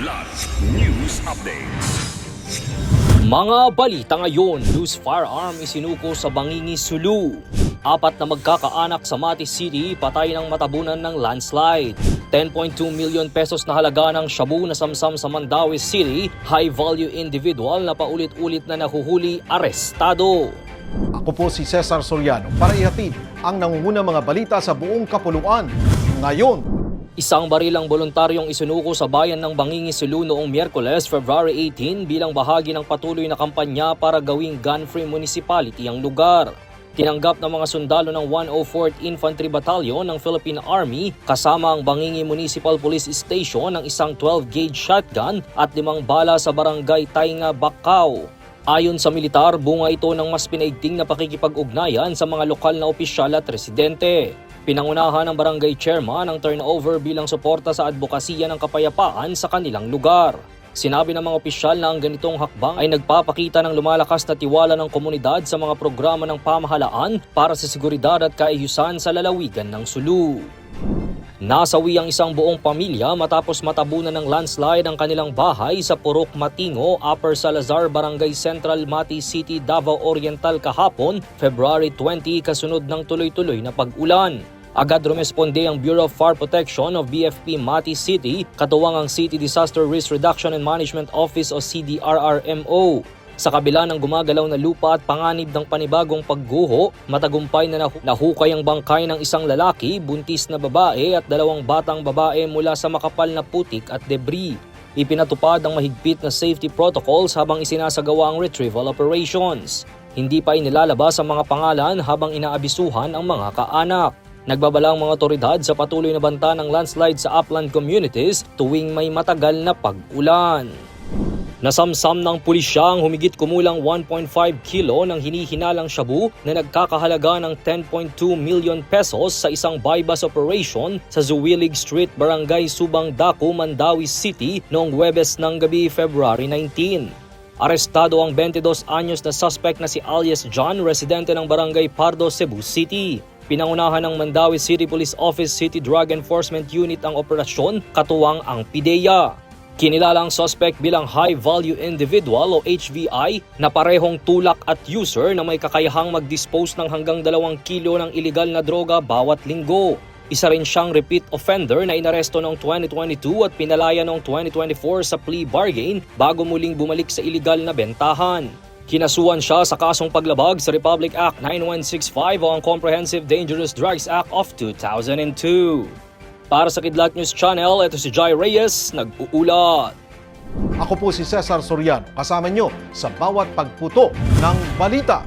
Kidlat News Updates. Mga balita ngayon, loose firearm isinuko sa Bangingi, Sulu. 4 na magkakaanak sa Mati City patay ng matabunan ng landslide. 10.2 million pesos na halaga ng shabu na samsam sa Mandaue City, high-value individual na paulit-ulit na nahuhuli, arestado. Ako po si Cesar Soriano para ihatid ang nangungunang mga balita sa buong kapuluan. Ngayon, Isang barilang voluntaryong isinuko sa bayan ng Bangingi, Sulu noong Miyerkules, February 18 bilang bahagi ng patuloy na kampanya para gawing gun-free municipality ang lugar. Tinanggap ng mga sundalo ng 104th Infantry Battalion ng Philippine Army kasama ang Bangingi Municipal Police Station ng isang 12-gauge shotgun at 5 bala sa barangay Tainga, Bacau. Ayon sa militar, bunga ito ng mas pinaigting na pakikipag-ugnayan sa mga lokal na opisyal at residente. Pinangunahan ng barangay chairman ang turnover bilang suporta sa advokasya ng kapayapaan sa kanilang lugar. Sinabi ng mga opisyal na ang ganitong hakbang ay nagpapakita ng lumalakas na tiwala ng komunidad sa mga programa ng pamahalaan para sa seguridad at kaayusan sa lalawigan ng Sulu. Nasawi ang isang buong pamilya matapos matabunan ng landslide ang kanilang bahay sa Purok Matingo, Upper Salazar, Barangay Central, Mati City, Davao Oriental kahapon, February 20 kasunod ng tuloy-tuloy na pag-ulan. Agad rumesponde ang Bureau of Fire Protection of BFP Mati City, katuwang ang City Disaster Risk Reduction and Management Office o CDRRMO. Sa kabila ng gumagalaw na lupa at panganib ng panibagong pagguho, matagumpay na nahukay ang bangkay ng isang lalaki, buntis na babae at 2 batang babae mula sa makapal na putik at debris. Ipinatupad ang mahigpit na safety protocols habang isinasagawa ang retrieval operations. Hindi pa inilalabas ang mga pangalan habang inaabisuhan ang mga kaanak. Nagbabala ang mga otoridad sa patuloy na banta ng landslide sa upland communities tuwing may matagal na pag-ulan. Nasamsam ng pulisya ang humigit kumulang 1.5 kilo ng hinihinalang shabu na nagkakahalaga ng 10.2 million pesos sa isang buy-bust operation sa Zuwilig Street, Barangay Subang Daku, Mandaue City noong Huwebes ng gabi, February 19. Arestado ang 22 anyos na suspect na si alias John, residente ng Barangay Pardo, Cebu City. Pinangunahan ng Mandaue City Police Office City Drug Enforcement Unit ang operasyon, katuwang ang PIDEA. Kinilala ang suspect bilang high-value individual o HVI na parehong tulak at user na may kakayahang mag-dispose ng hanggang 2 kilo ng iligal na droga bawat linggo. Isa rin siyang repeat offender na inaresto noong 2022 at pinalaya noong 2024 sa plea bargain bago muling bumalik sa iligal na bentahan. Kinasuhan siya sa kasong paglabag sa Republic Act 9165 o ang Comprehensive Dangerous Drugs Act of 2002. Para sa Kidlat News Channel, ito si Jai Reyes, nag-uulat. ako po si Cesar Soriano, kasama nyo sa bawat pagputo ng balita.